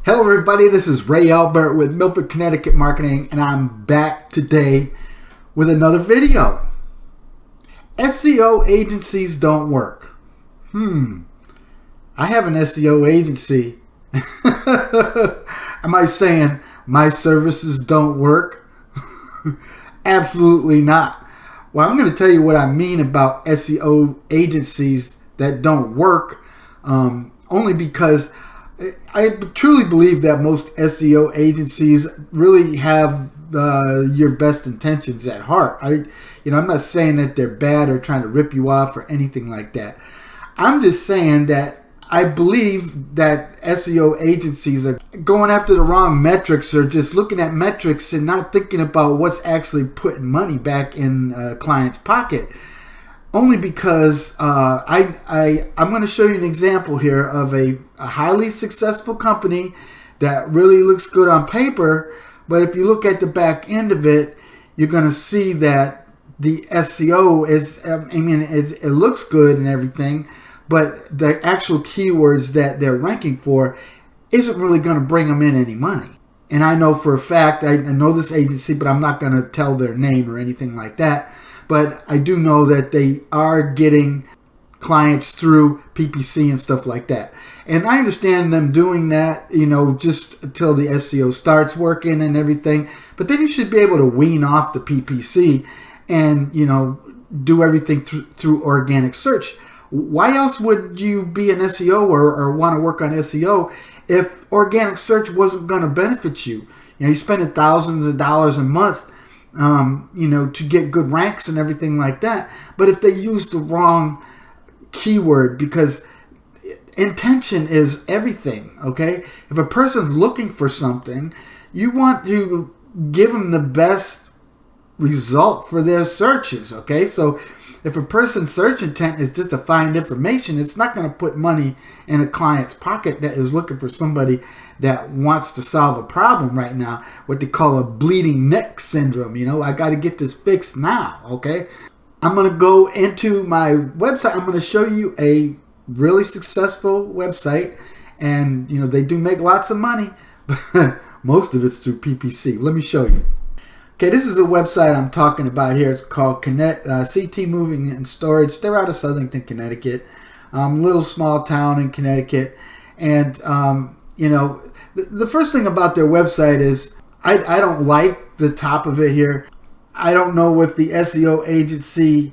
Hello everybody, this is Ray Albert with Milford, Connecticut Marketing, and I'm back today with another video. SEO agencies don't work. I have an SEO agency. Am I saying my services don't work? Absolutely not. Well, I'm going to tell you what I mean about SEO agencies that don't work, only because I truly believe that most SEO agencies really have your best intentions at heart. I'm not saying that they're bad or trying to rip you off or anything like that. I'm just saying that I believe that SEO agencies are going after the wrong metrics, or just looking at metrics and not thinking about what's actually putting money back in a client's pocket. Only because I'm going to show you an example here of a highly successful company that really looks good on paper, but if you look at the back end of it, you're going to see that the SEO is, it looks good and everything, but the actual keywords that they're ranking for isn't really going to bring them in any money. And I know for a fact, I know this agency, but I'm not going to tell their name or anything like that. But I do know that they are getting clients through PPC and stuff like that. And I understand them doing that, just until the SEO starts working and everything. But then you should be able to wean off the PPC and, do everything through organic search. Why else would you be an SEO or want to work on SEO if organic search wasn't going to benefit you? You're spending thousands of dollars a month to get good ranks and everything like that. But if they use the wrong keyword, because intention is everything, okay? If a person's looking for something, you want to give them the best result for their searches, okay? So if a person's search intent is just to find information, it's not going to put money in a client's pocket that is looking for somebody that wants to solve a problem right now, what they call a bleeding neck syndrome. I got to get this fixed now, okay? I'm going to go into my website. I'm going to show you a really successful website, and, they do make lots of money, but most of it's through PPC. Let me show you. Okay, this is a website I'm talking about here. It's called CT Moving and Storage. They're out of Southington, Connecticut, little small town in Connecticut. And, the first thing about their website is I don't like the top of it here. I don't know if the SEO agency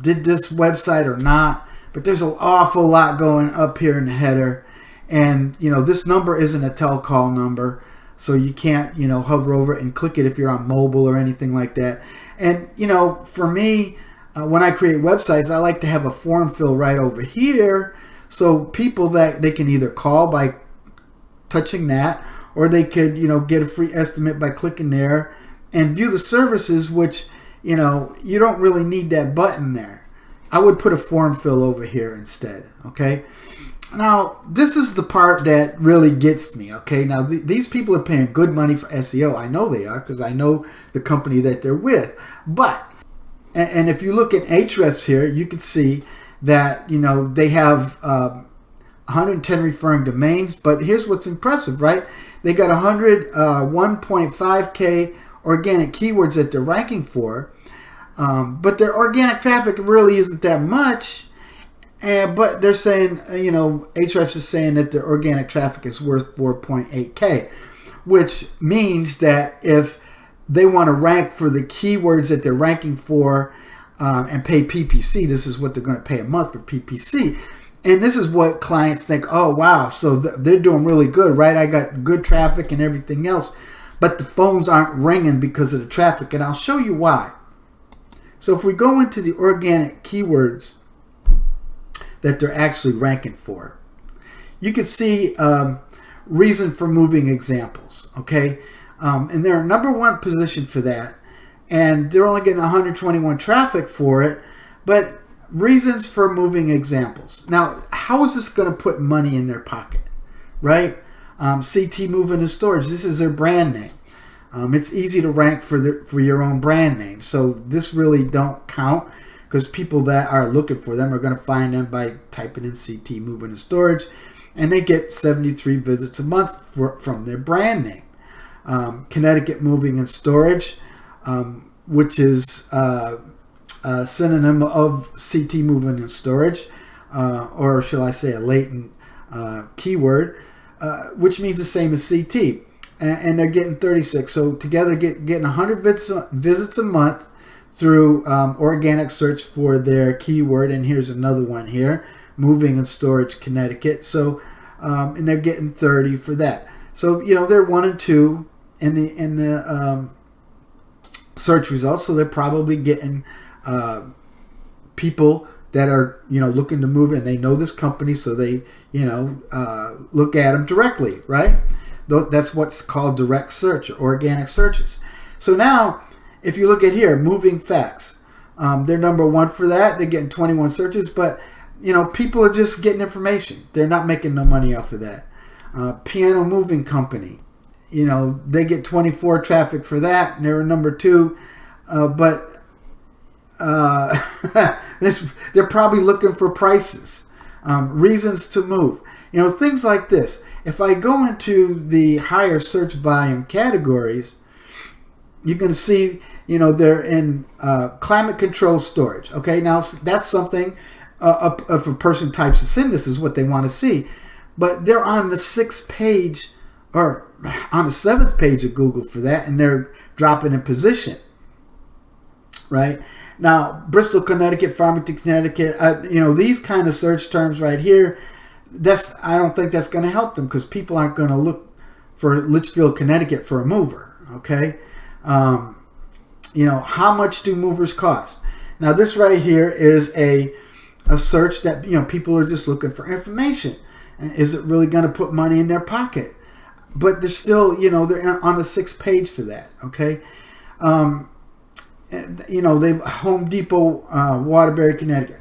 did this website or not, but there's an awful lot going up here in the header. And, this number isn't a telecall number. So you can't, hover over it and click it if you're on mobile or anything like that. And, for me, when I create websites, I like to have a form fill right over here. So people that they can either call by touching that, or they could, get a free estimate by clicking there and view the services, which, you don't really need that button there. I would put a form fill over here instead, okay? Now, this is the part that really gets me, okay? Now, these people are paying good money for SEO. I know they are, because I know the company that they're with. But, and if you look at Ahrefs here, you can see that, they have 110 referring domains. But here's what's impressive, right? They got 1.5K organic keywords that they're ranking for. But their organic traffic really isn't that much. But they're saying, Ahrefs is saying that the organic traffic is worth 4.8K, which means that if they want to rank for the keywords that they're ranking for and pay PPC, this is what they're going to pay a month for PPC. And this is what clients think, oh, wow, so they're doing really good, right? I got good traffic and everything else, but the phones aren't ringing because of the traffic, and I'll show you why. So if we go into the organic keywords that they're actually ranking for, you can see reason for moving examples, okay? And they're number one position for that, and they're only getting 121 traffic for it, but reasons for moving examples. Now, how is this going to put money in their pocket, right? CT Moving and Storage, this is their brand name. It's easy to rank for your own brand name, so this really don't count, because people that are looking for them are going to find them by typing in CT Moving and Storage. and they get 73 visits a month from their brand name. Connecticut Moving and Storage, which is a synonym of CT Moving and Storage, or shall I say a latent keyword, which means the same as CT. And they're getting 36. So together getting 100 visits a month through organic search for their keyword. And here's another one here, Moving and Storage Connecticut. So and they're getting 30 for that. So they're 1 and 2 in the search results. So they're probably getting people that are looking to move in. They know this company, so they look at them directly, right? That's what's called direct search, organic searches. So now, if you look at here, Moving Facts, they're number 1 for that. They're getting 21 searches, but people are just getting information. They're not making no money off of that. Piano Moving Company, they get 24 traffic for that, and they're number 2, but they're probably looking for prices, reasons to move, things like this. If I go into the higher search volume categories, you can see, they're in climate control storage. Okay, now that's something, if a person types this in, this is what they want to see. But they're on the 6th page or on the 7th page of Google for that, and they're dropping in position. Right? Now, Bristol, Connecticut, Farmington, Connecticut, these kind of search terms right here, I don't think that's going to help them, because people aren't going to look for Litchfield, Connecticut for a mover. Okay? How much do movers cost? Now, this right here is a search that, people are just looking for information. And is it really going to put money in their pocket? But they're still, they're on the 6th page for that. Okay? They Home Depot, Waterbury, Connecticut.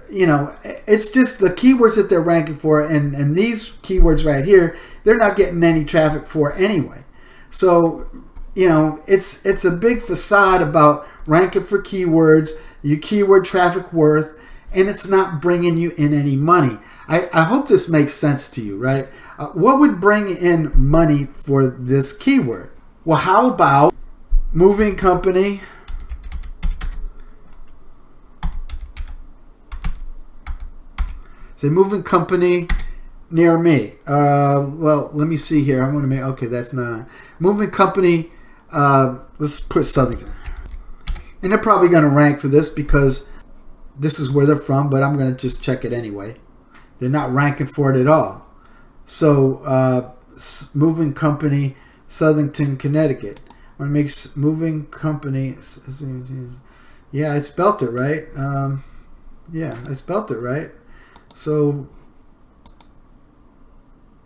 It's just the keywords that they're ranking for, and these keywords right here, they're not getting any traffic for anyway. So, it's a big facade about ranking for keywords, your keyword traffic worth, and it's not bringing you in any money. I hope this makes sense to you, right? What would bring in money for this keyword? Well, how about moving company, say moving company near me. Well, let me see here. I want to make, okay, that's not moving company. Let's put Southington, and they're probably going to rank for this because this is where they're from, but I'm going to just check it anyway. They're not ranking for it at all. So moving company, Southington, Connecticut. I want to make moving company. Yeah, I spelt it right. Yeah, I spelt it right. So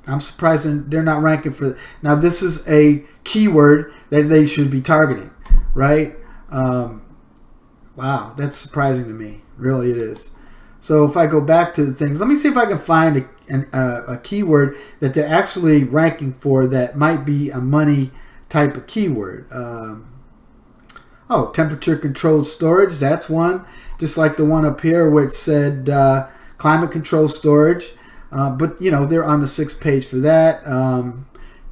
I'm surprised they're not ranking for. Now this is a keyword that they should be targeting, right? Wow, that's surprising to me. Really, it is. So if I go back to the things, let me see if I can find a keyword that they're actually ranking for that might be a money type of keyword. Temperature controlled storage. That's one. Just like the one up here where it said climate control storage. But they're on the 6th page for that.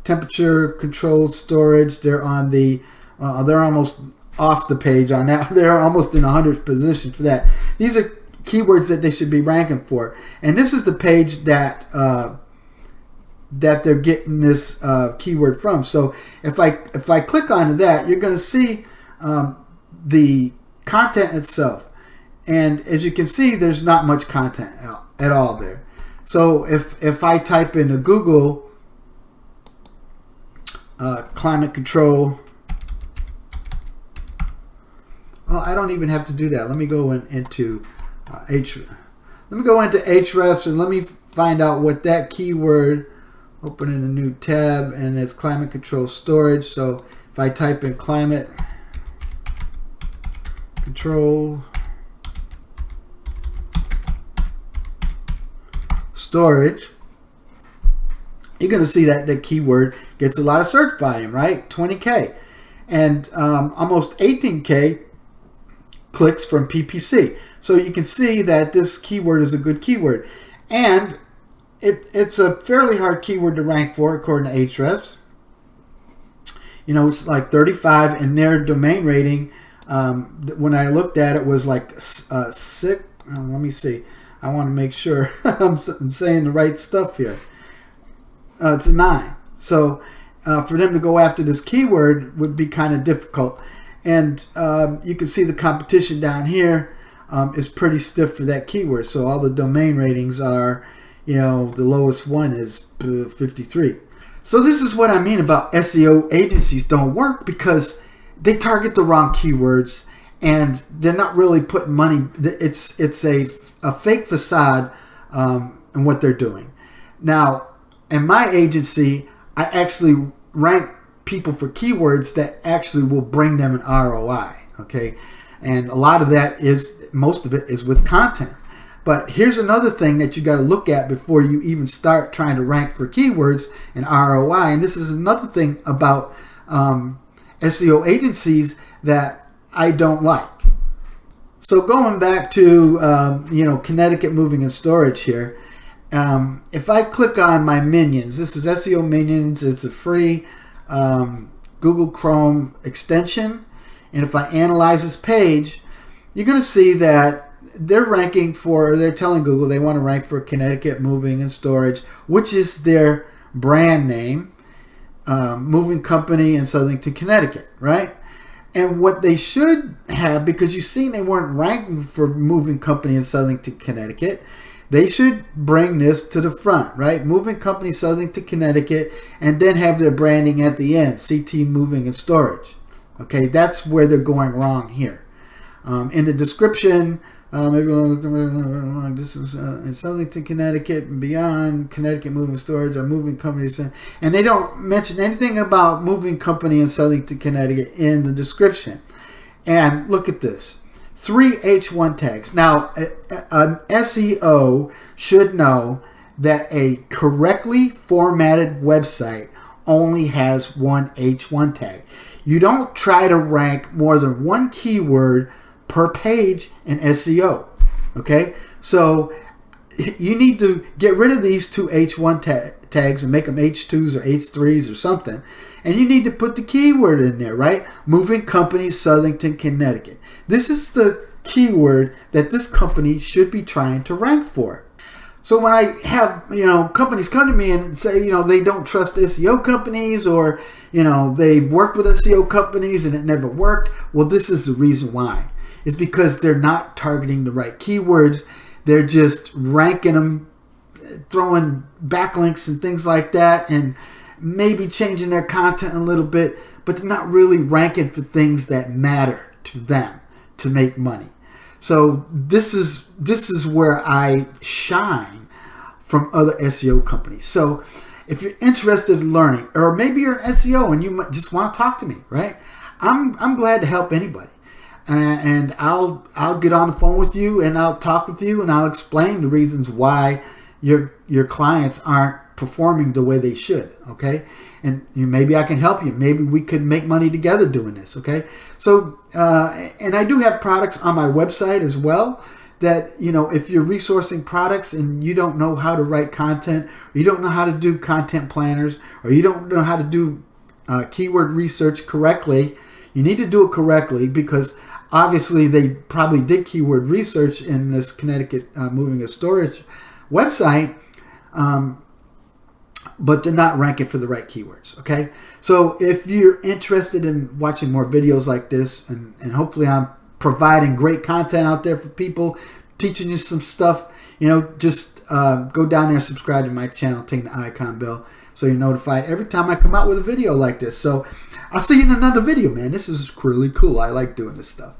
Temperature controlled storage. They're on the. They're almost off the page on that. They're almost in 100th position for that. These are keywords that they should be ranking for, and this is the page that that they're getting this keyword from. So if I click onto that, you're going to see the content itself, and as you can see, there's not much content at all there. So if I type into Google climate control, well, I don't even have to do that. Let me go into Let me go into Hrefs and let me find out what that keyword. Open in a new tab, and it's climate control storage. So if I type in climate control storage, you're going to see that the keyword gets a lot of search volume, right? 20K, and almost 18K clicks from PPC. So you can see that this keyword is a good keyword. And it's a fairly hard keyword to rank for according to Ahrefs. You know, it's like 35, and their domain rating, when I looked at it, was like 6. Let me see. I want to make sure I'm saying the right stuff here. It's a 9. So for them to go after this keyword would be kind of difficult. And you can see the competition down here is pretty stiff for that keyword. So all the domain ratings are, you know, the lowest one is 53. So this is what I mean about SEO agencies don't work, because they target the wrong keywords and they're not really putting money. It's a fake facade in what they're doing. Now, in my agency, I actually rank people for keywords that actually will bring them an ROI. Okay, and a lot of that most of it is with content. But here's another thing that you got to look at before you even start trying to rank for keywords and ROI. And this is another thing about SEO agencies that I don't like. So going back to you know, Connecticut Moving and Storage here. If I click on my Minions, this is SEO Minions. It's a free Google Chrome extension. And if I analyze this page, you're going to see that they're telling Google they want to rank for Connecticut Moving and Storage, which is their brand name, moving company in Southington, Connecticut, right? And what they should have, because you've seen they weren't ranking for moving company in Southington, Connecticut, they should bring this to the front, right? Moving company Southington, Connecticut, and then have their branding at the end, CT Moving and Storage. Okay, that's where they're going wrong here. In the description, this is in Southington, Connecticut and beyond, Connecticut Moving Storage, are moving companies, and they don't mention anything about moving company in Southington, Connecticut in the description. And look at this, 3 H1 tags. Now, an SEO should know that a correctly formatted website only has 1 H1 tag. You don't try to rank more than 1 keyword per page in SEO. Okay, so you need to get rid of these 2 H1 tags and make them H2s or H3s or something, and you need to put the keyword in there, right? Moving company Southington, Connecticut. This is the keyword that this company should be trying to rank for. So when I have, you know, companies come to me and say, you know, they don't trust SEO companies, or, you know, they've worked with SEO companies and it never worked, well, this is the reason why. It's because they're not targeting the right keywords. They're just ranking them, throwing backlinks and things like that, and maybe changing their content a little bit, but they're not really ranking for things that matter to them to make money. So this is where I shine from other SEO companies. So if you're interested in learning, or maybe you're an SEO and you just want to talk to me, right? I'm glad to help anybody. And I'll get on the phone with you, and I'll talk with you, and I'll explain the reasons why your clients aren't performing the way they should. Okay, and maybe I can help you. Maybe we could make money together doing this. Okay, so and I do have products on my website as well. That, you know, if you're resourcing products and you don't know how to write content, or you don't know how to do content planners, or you don't know how to do keyword research correctly, you need to do it correctly, because obviously they probably did keyword research in this Connecticut Moving and Storage website, but they're not ranking for the right keywords. Okay, so if you're interested in watching more videos like this, and hopefully I'm providing great content out there for people, teaching you some stuff, you know, just go down there and subscribe to my channel, take the icon bell, so you're notified every time I come out with a video like this. So I'll see you in another video, man. This is really cool. I like doing this stuff.